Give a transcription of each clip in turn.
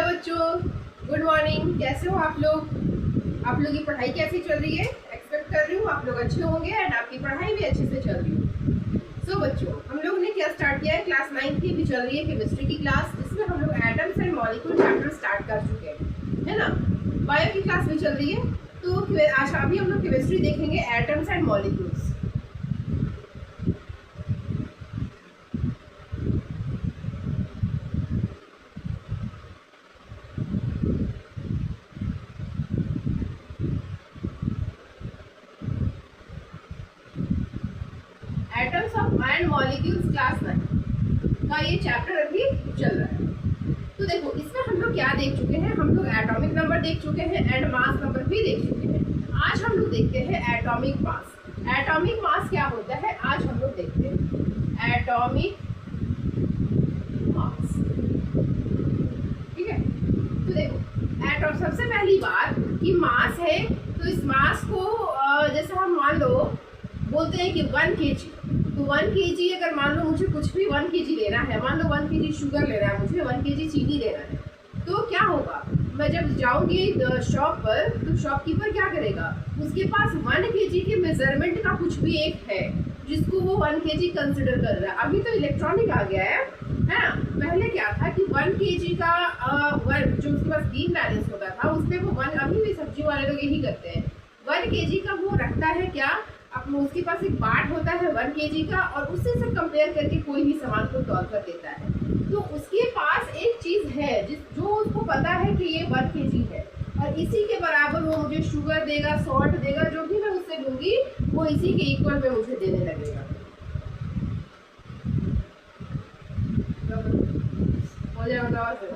Hello बच्चों, good morning. कैसे हो आप लोग? आप लोग की पढ़ाई कैसी चल रही है? एक्सपेक्ट कर रही हूँ आप लोग अच्छे होंगे एंड आपकी पढ़ाई भी अच्छे से चल रही है। सो बच्चों, हम लोग ने क्या स्टार्ट किया है? क्लास 9 की भी चल रही है केमिस्ट्री की क्लास, जिसमें हम लोग atoms and molecule chapter start कर चुके हैं, है ना। बायो की क्लास भी चल रही है, तो आज अभी हम लोग केमिस्ट्री देखेंगे, atoms and molecules. Atoms of and molecules class 9 का ये चैप्टर अभी चल रहा है। तो देखो, इसमें हम लोग क्या देख चुके हैं? हम लोग एटॉमिक नंबर देख चुके हैं एंड मास नंबर भी देख चुके हैं। आज हम लोग देखते हैं एटॉमिक मास। एटॉमिक मास क्या होता है आज हम लोग देखते हैं। एटॉमिक मास, ठीक है। तो देखो, एटॉम, सबसे पहली बात कि मास है, तो इस मास को जैसे हम मान लो बोलते हैं कि 1 kg, तो 1 kg अगर मान लो मुझे कुछ भी 1 kg लेना है, मान लो 1 kg शुगर लेना है, मुझे 1 kg चीनी लेना है, तो क्या होगा? मैं जब जाऊंगी शॉप पर, तो शॉपकीपर क्या करेगा? उसके पास 1 kg के मेजरमेंट का कुछ भी एक है जिसको वो 1 kg कंसिडर कर रहा है। अभी तो इलेक्ट्रॉनिक आ गया है ना। पहले क्या था कि 1 kg का जो उसके पास बीन बैलेंस होता था, उसमें वो 1, अभी भी सब्जी वाले लोग यही करते हैं, 1 kg का वो रखता है क्या, अब उसके पास एक बाट होता है 1 kg का, और उससे से कंपेयर करके कोई भी सामान को तौल कर देता है। तो उसके पास एक चीज है जो उसको पता है कि ये 1 kg है, और इसी के बराबर वो मुझे शुगर देगा, सॉल्ट देगा, जो भी मैं उससे लूंगी वो इसी के इक्वल में मुझे देने लगेगा। हो जाए बताओ फिर।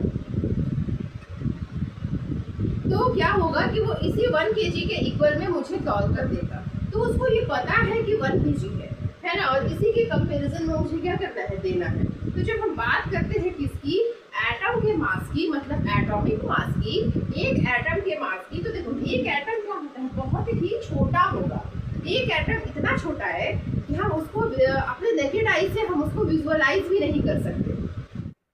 तो क्या होगा कि वो इसी 1 kg के इक्वल में मुझे तौल कर देगा। तो उसको ये पता है कि 1 kg है ना, और इसी के कंपैरिजन में मुझे क्या करना है? देना है। तो जब हम बात करते हैं किसकी? एटम के मास की, मतलब एटॉमिक मास की, एक एटम के मास की, तो देखो एक एटम क्या होता है? बहुत ही छोटा होगा। एक एटम इतना छोटा है कि हम उसको अपने नेकेड आई से हम उसको विजुअलाइज भी नहीं कर सकते।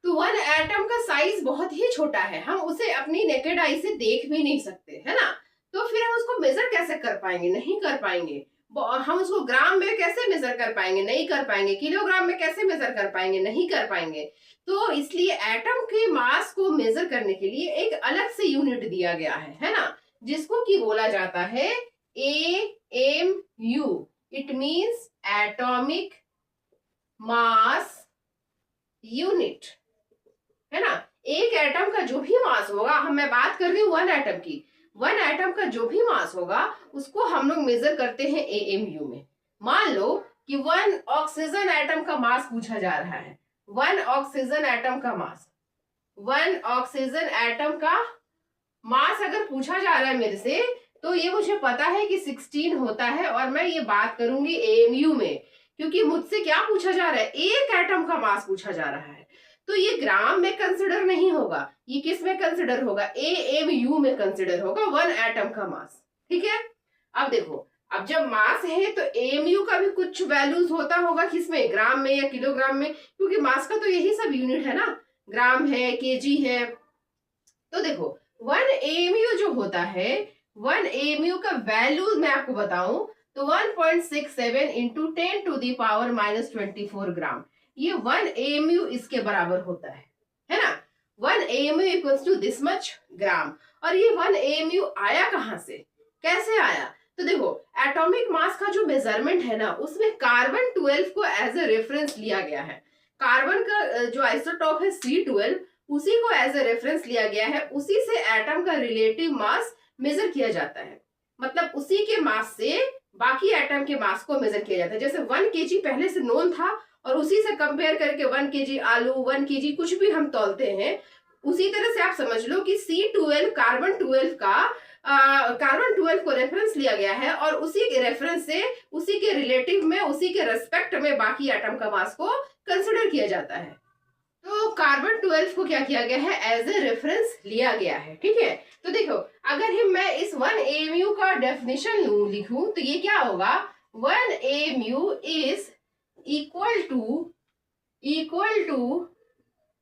तो 1 एटम का साइज बहुत ही छोटा है, हम उसे अपनी नेकेड आई से देख भी नहीं सकते, है ना। तो फिर हम उसको मेजर कैसे कर पाएंगे? नहीं कर पाएंगे। हम उसको ग्राम में कैसे मेजर कर पाएंगे? नहीं कर पाएंगे। किलोग्राम में कैसे मेजर कर पाएंगे? नहीं कर पाएंगे। तो इसलिए एटम के मास को मेजर करने के लिए एक अलग से यूनिट दिया गया है ना, जिसको कि बोला जाता है AMU। It means atomic mass unit, है ना। एक एटम का जो भी मास होगा, मैं बात कर रही हूँ 1 एटम की, 1 एटम का जो भी मास होगा उसको हम लोग मेजर करते हैं AMU में। मान लो कि 1 ऑक्सीजन एटम का मास पूछा जा रहा है, 1 ऑक्सीजन एटम का मास, 1 ऑक्सीजन एटम का मास अगर पूछा जा रहा है मेरे से, तो ये मुझे पता है कि 16 होता है, और मैं ये बात करूंगी AMU में, क्योंकि मुझसे क्या पूछा जा रहा है? एक एटम का मास पूछा जा रहा है। तो ये ग्राम में कंसिडर नहीं होगा, ये किस में कंसिडर होगा? AMU में कंसिडर होगा, 1 एटम का मास, ठीक है। अब देखो, अब जब मास है तो AMU का भी कुछ वैल्यूज होता होगा, किसमें? ग्राम में या किलोग्राम में, क्योंकि मास का तो यही सब यूनिट है ना, ग्राम है, केजी है। तो देखो 1 AMU जो होता है, 1 AMU का वैल्यू मैं आपको बताऊं तो 1.67 इंटू 10⁻⁻24 ग्राम, ये 1 AMU इसके बराबर होता है ना। 1 AMU equals to this much gram. और ये 1 AMU आया कहां से? कैसे आया? तो देखो, एटॉमिक मास का जो मेजरमेंट है ना, उसमें कार्बन 12 को एज ए रेफरेंस लिया गया है। कार्बन का जो आइसोटॉप है C12, उसी को एज ए रेफरेंस लिया गया है, उसी से एटम का रिलेटिव मास मेजर किया जाता है। मतलब उसी के मास से बाकी एटम के मास को मेजर किया जाता है। जैसे 1 kg पहले से नोन था, और उसी से कंपेयर करके 1 kg आलू, 1 kg कुछ भी हम तौलते हैं, उसी तरह से आप समझ लो कि C12 कार्बन 12 का कार्बन 12 को रेफरेंस लिया गया है, और उसी के रेफरेंस से, उसी के रिलेटिव में, उसी के रेस्पेक्ट में बाकी एटम का मास को कंसिडर किया जाता है। तो कार्बन 12 को क्या किया गया है? एज ए रेफरेंस लिया गया है, ठीक है। तो देखो, अगर मैं इस 1 AMU का डेफिनेशन लिखूं तो ये क्या होगा? 1 AMU is equal to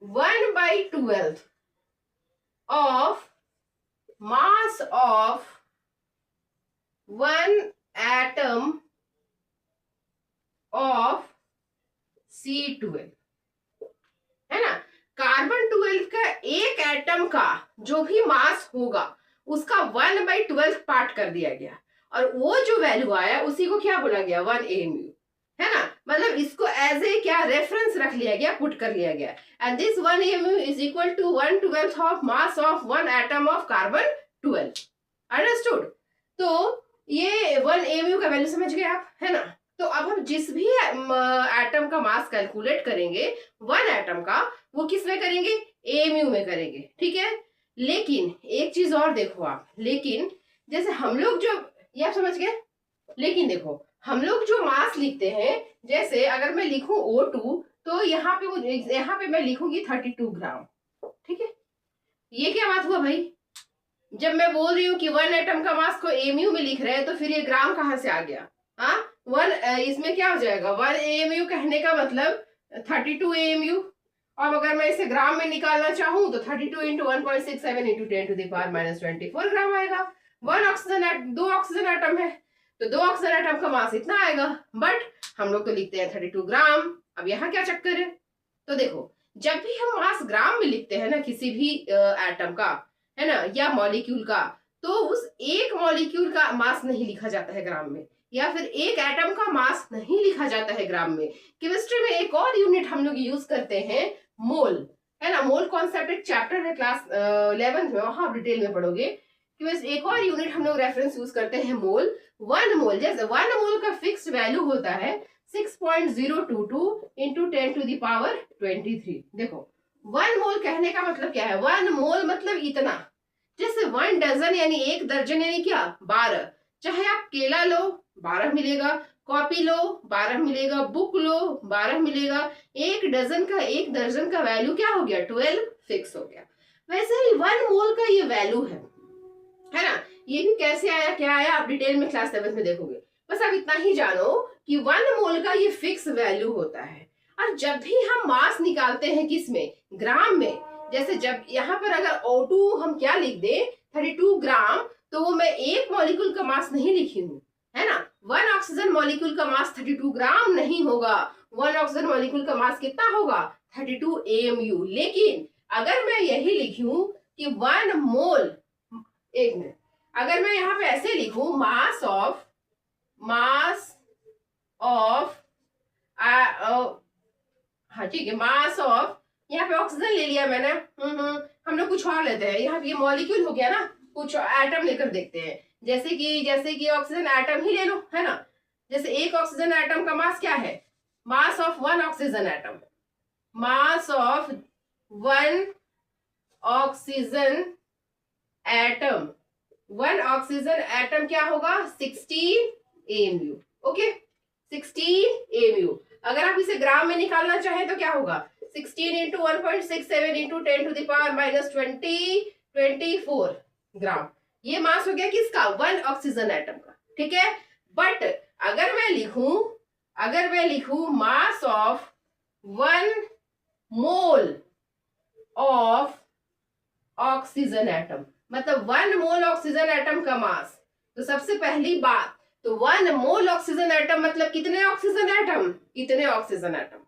1/12 of mass of one atom of C12, है ना। कार्बन 12 का एक एटम का जो भी मास होगा उसका 1/12 पार्ट कर दिया गया, और वो जो वैल्यू आया उसी को क्या बोला गया, 1 AMU, है ना। मतलब इसको एज ए क्या रेफरेंस रख लिया गया, पुट कर लिया गया, and this 1 AMU is equal to 1/12 of mass of one atom of carbon 12। Understood. तो ये 1 AMU का वैल्यू समझ गए आप, है ना। तो अब हम जिस भी एटम का मास कैलकुलेट करेंगे वन एटम का, वो किस में करेंगे, AMU में करेंगे, ठीक है। लेकिन एक चीज और देखो आप, लेकिन जैसे हम लोग जो, ये आप समझ गए, लेकिन देखो हम लोग जो मास लिखते हैं, जैसे अगर मैं लिखूं O2 तो यहाँ पे मैं लिखूंगी 32 ग्राम, ठीक है। ये क्या बात हुआ भाई, जब मैं बोल रही हूँ कि वन एटम का मास को AMU में लिख रहे हैं तो फिर ये ग्राम कहाँ से आ गया, हाँ। इसमें क्या हो जाएगा, 1 AMU कहने का मतलब 32 AMU, और अगर मैं इसे ग्राम में निकालना चाहूं तो 32 इंटू 1.67 इंटू 10⁻24 ग्राम आएगा। दो ऑक्सीजन एटम है तो 2 ऑक्सीजन एटम का मास इतना आएगा, बट हम लोग तो लिखते हैं 32 ग्राम। अब यहाँ क्या चक्कर है, तो देखो जब भी हम मास ग्राम में लिखते हैं ना किसी भी एटम का, है ना, या मॉलिक्यूल का, तो उस एक मॉलिक्यूल का मास नहीं लिखा जाता है ग्राम में, या फिर एक एटम का मास नहीं लिखा जाता है ग्राम में। केमिस्ट्री में एक और यूनिट हम लोग यूज करते हैं, मोल, है ना। मोल कॉन्सेप्ट एक चैप्टर है क्लास 11th में, वहां आप डिटेल में पढ़ोगे कि एक और यूनिट हम लोग रेफरेंस यूज करते हैं, मोल। 1 मोल, जैसे 1 मोल का फिक्स वैल्यू होता है 6.022 इंटू 10⁻23। देखो 1 मोल कहने का मतलब क्या है, 1 मोल मतलब इतना, जैसे 1 डजन यानी 1 दर्जन यानी क्या, 12। चाहे आप केला लो 12 मिलेगा, कॉपी लो 12 मिलेगा, बुक लो 12 मिलेगा। 1 डजन का 1 दर्जन का वैल्यू क्या हो गया, 12 फिक्स हो गया। वैसे ही 1 मोल का ये वैल्यू है ना। ये भी कैसे आया, क्या आया, आप डिटेल में क्लास 7 में देखोगे। बस अब इतना ही जानो कि 1 मोल का ये फिक्स वैल्यू होता है। और जब भी हम मास निकालते हैं किस में, ग्राम में, जैसे जब यहाँ पर अगर O2 हम क्या लिख दे 32 ग्राम, तो वो मैं एक मॉलिक्यूल का मास नहीं लिखी हूँ, है ना। 1 ऑक्सीजन मॉलिक्यूल का मास 32 ग्राम नहीं होगा, 1 ऑक्सीजन मॉलिक्यूल का मास कितना होगा, 32 AMU। लेकिन अगर मैं यही लिखूं कि 1 मोल, एक मिनट, अगर मैं यहाँ पे ऐसे लिखूं मास ऑफ हाँ ठीक है, मास ऑफ, यहाँ पे ऑक्सीजन ले लिया मैंने, हम लोग कुछ और लेते हैं, यहाँ पे ये मॉलिक्यूल हो गया ना, कुछ एटम लेकर देखते हैं, जैसे कि ऑक्सीजन एटम ही ले लो, है ना। जैसे एक ऑक्सीजन एटम का मास क्या है, mass of 1 oxygen atom, mass of 1 oxygen atom, 1 oxygen atom क्या होगा, 16 AMU, ओके, 16 AMU। अगर आप इसे ग्राम में निकालना चाहें तो क्या होगा, 16 इंटू 1.67 इंटू 10⁻24 ग्राम। ये मास हो गया किसका, 1 ऑक्सीजन एटम का, ठीक है। बट अगर मैं लिखूं mass of 1 mole of oxygen atom, मतलब 1 मोल ऑक्सीजन एटम का मास, तो सबसे पहली बात तो 1 मोल ऑक्सीजन एटम मतलब कितने ऑक्सीजन एटम, इतने ऑक्सीजन एटम।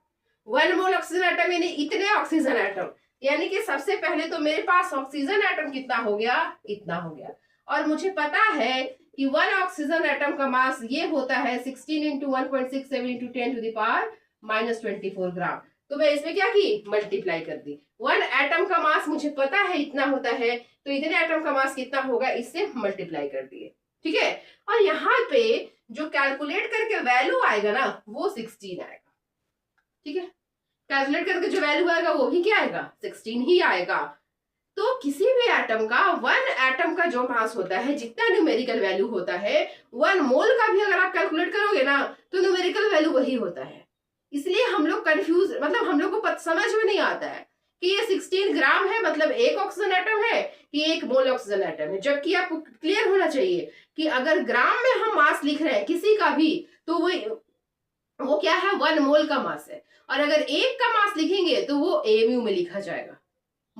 1 मोल ऑक्सीजन एटम यानी इतने ऑक्सीजन एटम, यानी कि सबसे पहले तो मेरे पास ऑक्सीजन एटम कितना हो गया, इतना हो गया। और मुझे पता है कि 1 ऑक्सीजन एटम का मास ये होता है 16 इंटू 1.67 इंटू 10⁻24 ग्राम। तो मैं इसमें क्या की, मल्टीप्लाई कर दी। 1 एटम का मास मुझे पता है इतना होता है, तो इतने एटम का मास कितना होगा, इससे मल्टीप्लाई कर दिए, ठीक है। और यहाँ पे जो कैलकुलेट करके वैल्यू आएगा ना, वो 16 आएगा, ठीक है। कैलकुलेट करके जो वैल्यू आएगा वो भी क्या आएगा, 16 ही आएगा। तो किसी भी एटम का 1 एटम का जो मास होता है, जितना न्यूमेरिकल वैल्यू होता है, 1 मोल का भी अगर आप कैलकुलेट करोगे ना तो न्यूमेरिकल वैल्यू वही होता है। इसलिए हम लोग कंफ्यूज, मतलब हम लोग को समझ में नहीं आता है कि ये 16 ग्राम है मतलब एक ऑक्सीजन एटम है कि 1 मोल ऑक्सीजन एटम है। जबकि आपको क्लियर होना चाहिए कि अगर ग्राम में हम मास लिख रहे हैं किसी का भी, तो वो क्या है, 1 मोल का मास है। और अगर एक का मास लिखेंगे तो वो AMU में लिखा जाएगा,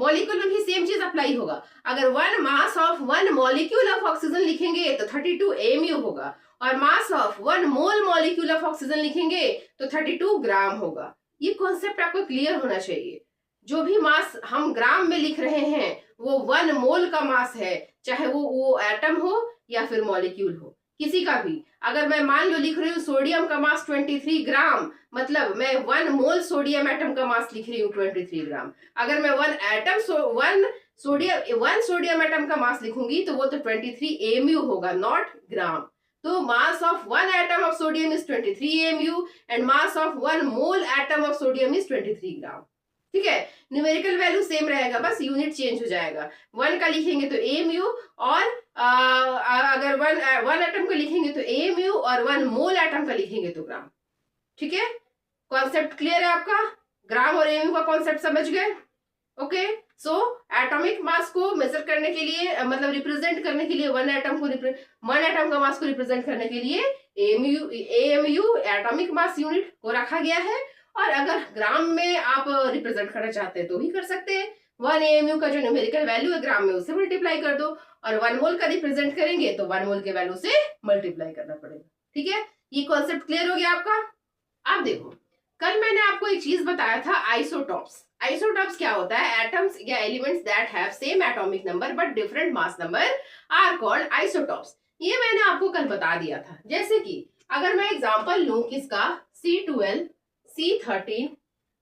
मॉलिक्यूल में भी सेम चीज अप्लाई होगा। अगर one mass of one molecule of oxygen लिखेंगे तो 32 AMU होगा, और मास of one mole molecule of oxygen लिखेंगे तो 32 ग्राम होगा। ये कॉन्सेप्ट आपको क्लियर होना चाहिए। जो भी मास हम ग्राम में लिख रहे हैं वो वन मोल का मास है, चाहे वो एटम हो या फिर मॉलिक्यूल हो, किसी का भी। अगर मैं मान लो लिख रही हूँ सोडियम का मास 23 ग्राम, मतलब मैं वन मोल सोडियम एटम का मास लिख रही हूँ 23 ग्राम। अगर मैं वन सोडियम एटम का मास लिखूंगी तो वो तो 23 AMU होगा, नॉट ग्राम। तो मास of one atom of sodium is 23 AMU and mass of one mole atom of sodium is 23 ग्राम। ठीक है, न्यूमेरिकल वैल्यू सेम रहेगा, बस यूनिट चेंज हो जाएगा। वन का लिखेंगे तो AMU, और अगर वन एटम का लिखेंगे तो AMU, और वन मोल एटम का लिखेंगे तो ग्राम। ठीक है, कॉन्सेप्ट क्लियर है आपका? ग्राम और AMU का कॉन्सेप्ट समझ गए? ओके, सो एटॉमिक मास को मेजर करने के लिए, मतलब रिप्रेजेंट करने के लिए वन एटम का मास को रिप्रेजेंट करने के लिए AMU एटॉमिक मास यूनिट को रखा गया है। और अगर ग्राम में आप रिप्रेजेंट करना चाहते हैं तो भी कर सकते हैं। 1 AMU का जो न्यूमेरिकल वैल्यू है ग्राम में उससे मल्टीप्लाई कर दो, और 1 मोल का रिप्रेजेंट करेंगे तो 1 मोल के वैल्यू से मल्टीप्लाई करना पड़ेगा। ठीक है, ये कॉन्सेप्ट क्लियर हो गया आपका? आप देखो, कल मैंने आपको एक चीज बताया था, आइसोटॉप्स। आइसोटॉप्स क्या होता है? एटम्स या elements that have same atomic number but different mass number are called isotopes. ये मैंने आपको कल बता दिया था। जैसे कि अगर मैं एग्जांपल लूं किसका, C12, C13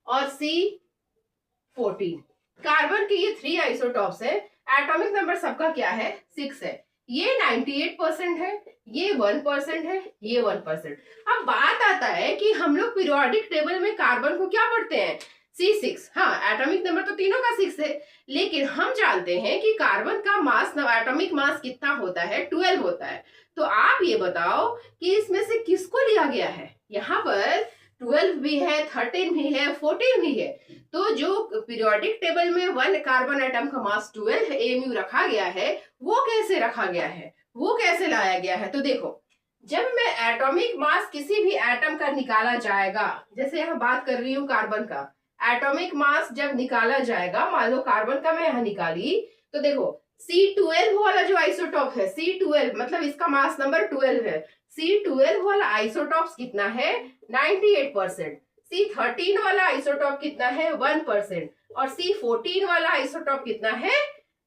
और C14, कार्बन के ये 3 आइसोटॉप्स है। एटॉमिक नंबर सबका क्या है? 6 है। ये 98% है, ये 1% है, ये 1%। अब बात आता है कि हम लोग पीरियोडिक टेबल में कार्बन को क्या पढ़ते हैं? C6। हाँ, एटॉमिक नंबर तो तीनों का 6 है, लेकिन हम जानते हैं कि कार्बन का मास, एटॉमिक मास कितना होता है? 12 होता है। तो आप ये बताओ कि इसमें से किसको लिया गया है? यहाँ पर 12 भी है, 13 भी है, 14 भी है। तो जो पीरियोडिक टेबल में वन कार्बन एटम का मास 12 AMU रखा गया है, वो कैसे रखा गया है, वो कैसे लाया गया है? तो देखो, जब मैं एटॉमिक मास किसी भी एटम का निकाला जाएगा, जैसे यहाँ बात कर रही हूँ कार्बन का, एटॉमिक मास जब निकाला जाएगा, मान लो कार्बन का मैं यहाँ निकाली, तो देखो C12 वाला जो आइसोटॉप है, C12 मतलब इसका मास नंबर 12 है। C12 वाला आइसोटॉप कितना है? 98%। C13 वाला आइसोटॉप कितना है? 1%। और C14 वाला आइसोटॉप कितना है?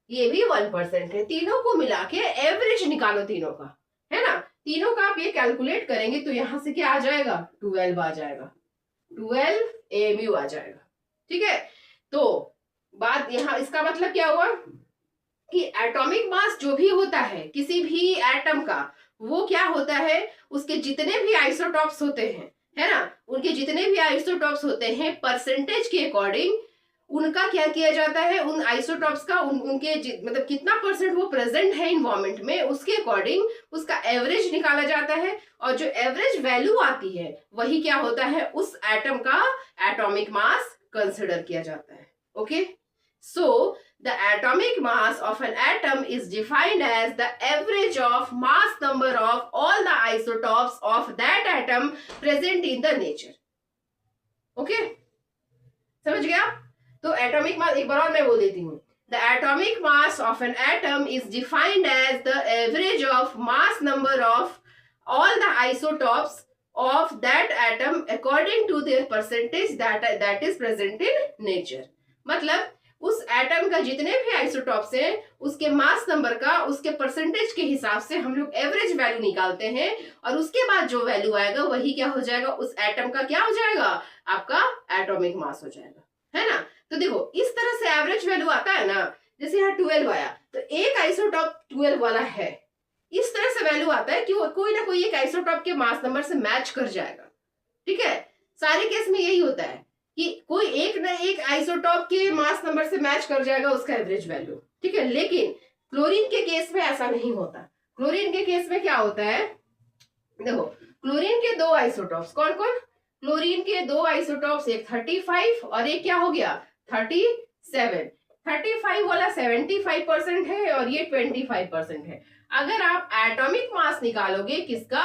ये भी 1% है। तीनों को मिला के एवरेज निकालो तीनों का, है ना? तीनों का आप ये कैलकुलेट करेंगे तो यहां से क्या आ जाएगा? 12 आ जाएगा, 12 AMU आ जाएगा। ठीक है, तो बात यहाँ, इसका मतलब क्या हुआ कि एटॉमिक मास जो भी होता है किसी भी एटम का, वो क्या होता है, उसके जितने भी आइसोटॉप्स होते हैं, है ना, उनके जितने भी आइसोटॉप्स होते हैं, परसेंटेज के अकॉर्डिंग उनका क्या किया जाता है, उन आइसोटॉप्स का उनके मतलब कितना परसेंट वो प्रेजेंट है इन्वायरमेंट में, उसके अकॉर्डिंग उसका एवरेज निकाला जाता है। और जो एवरेज वैल्यू आती है वही क्या होता है, उस एटम का एटॉमिक मास कंसिडर किया जाता है। Okay, so the atomic mass of an atom is defined as the average of mass number of all the isotopes of that atom present in the nature. Okay? समझ गया? तो atomic mass एक बार और मैं बोल देती हूँ। The atomic mass of an atom is defined as the average of mass number of all the isotopes of that atom according to their percentage that is present in nature. मतलब उस atom का जितने भी isotopes हैं उसके mass number का, उसके percentage के हिसाब से हम लोग एवरेज वैल्यू निकालते हैं, और उसके बाद जो वैल्यू आएगा वही क्या हो जाएगा, उस एटम का क्या हो जाएगा, आपका एटॉमिक मास हो जाएगा, है ना? तो देखो इस तरह से एवरेज वैल्यू आता है ना, जैसे यहाँ 12 आया तो एक आइसोटॉप 12 वाला है, इस तरह से वैल्यू आता है कि वो कोई ना कोई एक आइसोटॉप के मास नंबर से मैच कर जाएगा। ठीक है, सारे केस में यही होता है कि कोई एक ना एक आइसोटॉप के मास नंबर से मैच कर जाएगा उसका एवरेज वैल्यू। ठीक है, लेकिन क्लोरीन के केस में ऐसा नहीं होता। क्लोरीन के केस में क्या होता है, देखो क्लोरीन के 2 आइसोटॉप्स, कौन कौन? क्लोरीन के 2 आइसोटॉप्स, एक 35 और एक क्या हो गया 37। 35 वाला 75% है और ये 25% है। अगर आप एटॉमिक मास निकालोगे किसका,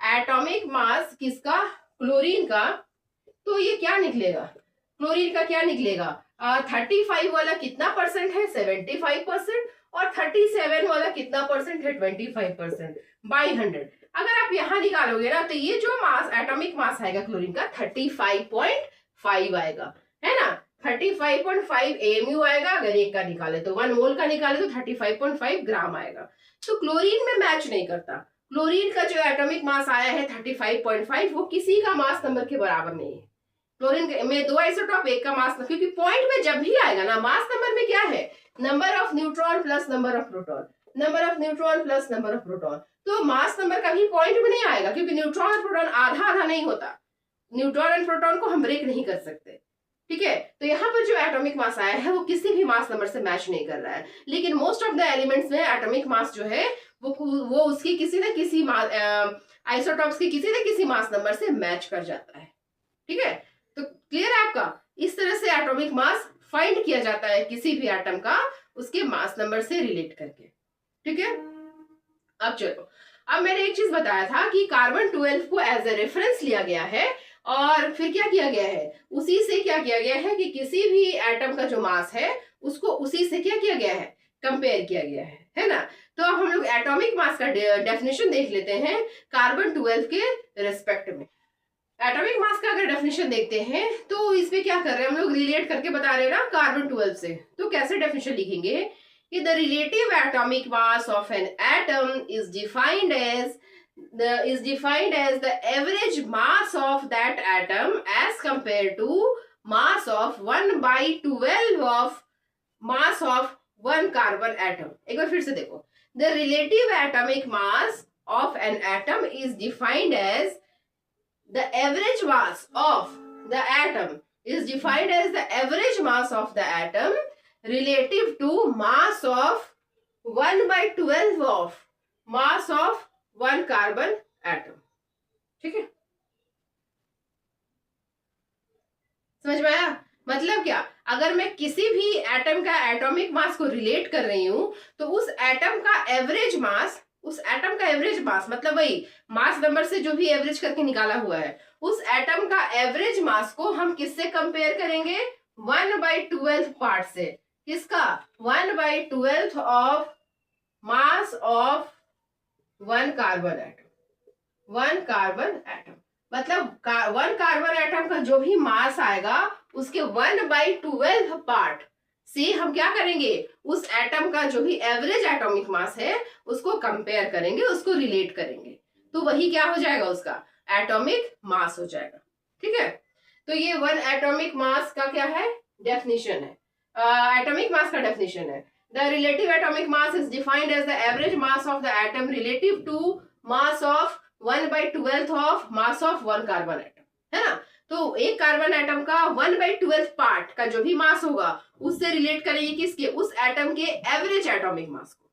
एटॉमिक मास किसका, क्लोरीन का, तो ये क्या निकलेगा, क्लोरीन का क्या निकलेगा 35 वाला कितना परसेंट है? 75%। और 37 वाला कितना परसेंट है? 25% बाई 100। अगर आप यहाँ निकालोगे ना तो ये जो मास, एटॉमिक मास आएगा क्लोरीन का 35.5 आएगा, है ना। 35.5 AMU आएगा। अगर एक का निकाले तो 1 मोल का निकाले तो 35.5 ग्राम आएगा। तो क्लोरीन में मैच नहीं करता। क्लोरीन का जो एटॉमिक मास आया है 35.5, वो किसी का मास नंबर के बराबर नहीं है। क्लोरीन में 2 आइसोटॉप, एक का मास, क्योंकि पॉइंट में जब भी आएगा ना, मास नंबर में क्या है? Number of neutron plus number of proton, number of neutron plus number of proton. तो मास नंबर कभी पॉइंट में नहीं आएगा, क्योंकि न्यूट्रॉन और प्रोटॉन आधा आधा नहीं होता। न्यूट्रॉन और प्रोटॉन को हम ब्रेक नहीं कर सकते, ठीक है। तो यहाँ पर जो एटॉमिक मास आया है वो किसी भी मास नंबर से मैच नहीं कर रहा है। लेकिन मोस्ट ऑफ द एलिमेंट्स में एटॉमिक मास जो है वो उसकी किसी न किसी आइसोटॉप्स के किसी न किसी मास नंबर से मैच कर जाता है, ठीक है। तो क्लियर है आपका? इस तरह से एटॉमिक मास फाइंड किया जाता है किसी भी एटम का उसके मास नंबर से रिलेट करके, ठीक है। अब चलो, अब मैंने एक चीज बताया था कि कार्बन 12 को एज ए रेफरेंस लिया गया है और फिर क्या किया गया है, उसी से क्या किया गया है कि किसी भी एटम का जो मास है उसको उसी से क्या किया गया है, कंपेयर किया गया है ना। तो अब हम लोग एटॉमिक मास का डेफिनेशन देख लेते हैं कार्बन 12 के रेस्पेक्ट में। एटॉमिक मास का अगर डेफिनेशन देखते हैं तो इसमें क्या कर रहे हैं हम लोग, रिलेट करके बता रहे हैं ना कार्बन 12 से। तो कैसे डेफिनेशन लिखेंगे कि the relative atomic mass of an atom is defined as the average mass of that atom as compare to mass of 1/12 of mass of one carbon atom. एक बार फिर से देखो, the relative atomic mass of an atom is defined as the average mass of the atom is defined as the average mass of the atom relative to mass of 1/12 of mass of one carbon atom, ठीक है। समझ में आया? मतलब क्या, अगर मैं किसी भी एटम का एटॉमिक मास को रिलेट कर रही हूं तो उस एटम का एवरेज मास, उस एटम का एवरेज मास मतलब वही मास नंबर से जो भी एवरेज करके निकाला हुआ है, उस एटम का एवरेज मास को हम किससे कंपेयर करेंगे? 1/12 पार्ट से। किसका? 1/12 of mass of one carbon atom. One carbon atom मतलब वन कार्बन एटम का जो भी मास आएगा उसके 1/12 पार्ट से हम क्या करेंगे, उस एटम का जो भी एवरेज एटॉमिक मास है उसको कंपेयर करेंगे, उसको रिलेट करेंगे। तो वही क्या हो जाएगा, उसका एटॉमिक मास हो जाएगा, ठीक है। तो ये वन एटॉमिक मास का क्या है, डेफिनेशन है, एटॉमिक मास का डेफिनेशन है। The relative atomic mass is defined as the average mass of the atom relative to mass of 1/12 of mass of one carbon atom, है ना। तो एक कार्बन एटम का 1/12 पार्ट का जो भी मास होगा उससे रिलेट करेंगे किसके, उस एटम के एवरेज एटॉमिक मास को,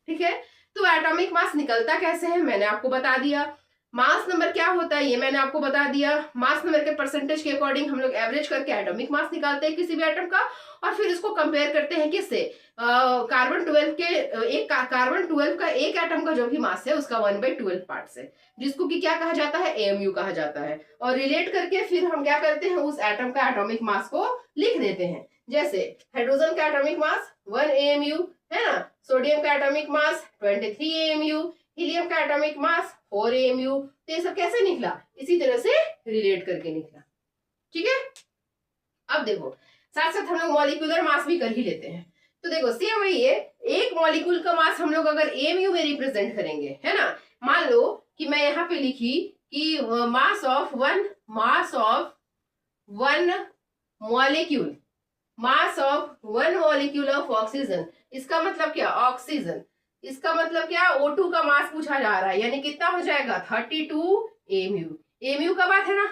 ठीक है। तो एटॉमिक मास निकलता कैसे है मैंने आपको बता दिया। मास नंबर क्या होता है ये मैंने आपको बता दिया। मास नंबर के परसेंटेज के अकॉर्डिंग हम लोग एवरेज करके एटॉमिक मास निकालते हैं किसी भी एटम का और फिर इसको कंपेयर करते हैं किससे, कार्बन 12 के कार्बन 12 का एक एटम का जो भी मास है उसका 1/12 पार्ट से, जिसको कि क्या कहा जाता है, AMU कहा जाता है। और रिलेट करके फिर हम क्या करते हैं, उस एटम का एटॉमिक मास को लिख देते हैं। जैसे हाइड्रोजन का एटॉमिक मास 1 AMU है ना, सोडियम का एटॉमिक मास 23 AMU, हीलियम का एटॉमिक मास 4 AMU। तो ये सब कैसे निकला, इसी तरह से रिलेट करके निकला, ठीक है। अब देखो साथ साथ हम लोग मॉलिक्यूलर मास भी कर ही लेते हैं। तो देखो सेम वही है, एक मॉलिक्यूल का मास हम लोग अगर AMU में रिप्रेजेंट करेंगे, है ना। मान लो कि मैं यहाँ पे लिखी कि मास of one molecule, mass of one molecule of oxygen. इसका मतलब क्या, ऑक्सीजन। इसका मतलब क्या, O2 का मास पूछा जा रहा है, यानी कितना हो जाएगा 32 AMU। AMU का बात है ना,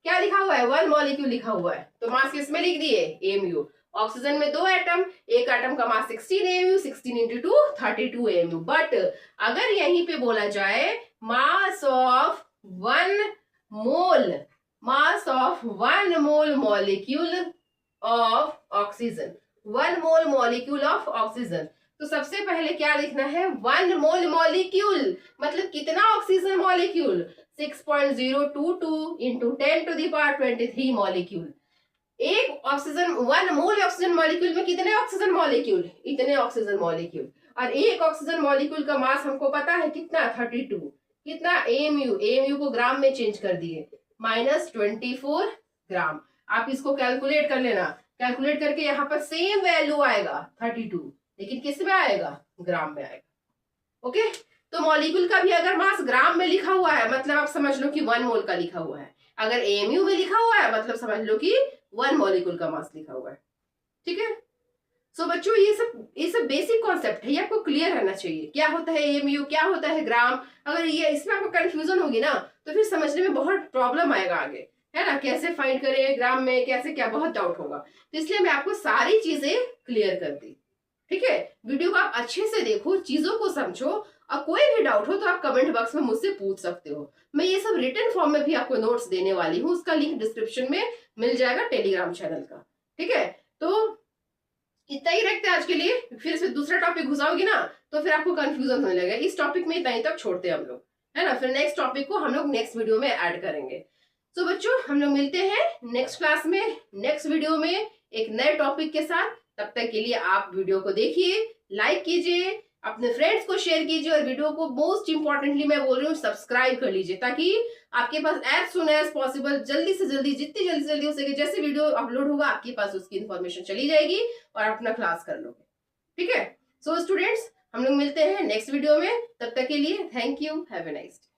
क्या लिखा हुआ है, वन मॉलिक्यूल लिखा हुआ है, तो मास किसमें लिख दिए, AMU। ऑक्सीजन में 2 एटम, एक एटम का मास 16 AMU, 16 into 2 32 AMU। बट अगर यहीं पे बोला जाए मास of one mole molecule of oxygen, 1 mole molecule of oxygen, तो सबसे पहले क्या लिखना है, 1 मोल मॉलिक्यूल मतलब कितना oxygen molecule, 6.022 into 10 to the power 23 molecule. एक ऑक्सीजन 1 मोल ऑक्सीजन मॉलिक्यूल में कितने ऑक्सीजन मॉलिक्यूल, इतने ऑक्सीजन मॉलिक्यूल। और एक ऑक्सीजन मॉलिक्यूल का मास हमको पता है कितना, 32। कितना, एमयू, एमयू को ग्राम में चेंज कर दिए, -24 ग्राम। आप इसको कैलकुलेट कर लेना, कैलकुलेट करके यहाँ पर सेम वैल्यू आएगा 32, लेकिन किस में आएगा, ग्राम में आएगा। ओके, तो मॉलिक्यूल का भी अगर मास ग्राम में लिखा हुआ है मतलब आप समझ लो कि 1 मोल का लिखा हुआ है, अगर एमयू में लिखा हुआ है मतलब समझ लो कि 1 मॉलिक्यूल का मास लिखा हुआ है। ठीक है, सो बच्चों ये सब बेसिक कॉन्सेप्ट है, ये आपको क्लियर रहना चाहिए, क्या होता है एमयू, क्या होता है ग्राम। अगर ये इसमें आपको कंफ्यूजन होगी ना तो फिर समझने में बहुत प्रॉब्लम आएगा आगे, है ना, कैसे फाइंड करें ग्राम में, कैसे क्या, बहुत डाउट होगा। तो इसलिए मैं आपको सारी चीजें क्लियर कर दी। ठीक है, वीडियो को आप अच्छे से देखो, चीजों को समझो, और कोई भी डाउट हो तो आप कमेंट बॉक्स में मुझसे पूछ सकते हो। मैं ये सब रिटन फॉर्म में भी आपको नोट्स देने वाली हूँ, उसका लिंक डिस्क्रिप्शन में मिल जाएगा टेलीग्राम चैनल का। ठीक है, तो इतना ही रखते हैं आज के लिए, फिर से दूसरा टॉपिक घुसाओगी ना तो फिर आपको कंफ्यूजन होने लगेगा। इस टॉपिक में इतना ही तक छोड़ते हैं हम लोग, है ना, फिर नेक्स्ट टॉपिक को हम लोग नेक्स्ट वीडियो में ऐड करेंगे। तो बच्चों हम लोग मिलते हैं नेक्स्ट क्लास में, नेक्स्ट वीडियो में एक नए टॉपिक के साथ। तब तक के लिए आप वीडियो को देखिए, लाइक कीजिए, अपने फ्रेंड्स को शेयर कीजिए, और वीडियो को मोस्ट इंपॉर्टेंटली मैं बोल रही हूँ सब्सक्राइब कर लीजिए, ताकि आपके पास एज सुन एज पॉसिबल, जल्दी से जल्दी, जितनी जल्दी से जल्दी हो सके, जैसे वीडियो अपलोड होगा आपके पास उसकी इन्फॉर्मेशन चली जाएगी और अपना क्लास कर लोगे। ठीक है, सो स्टूडेंट्स हम लोग मिलते हैं नेक्स्ट वीडियो में, तब तक के लिए thank you, have a nice day.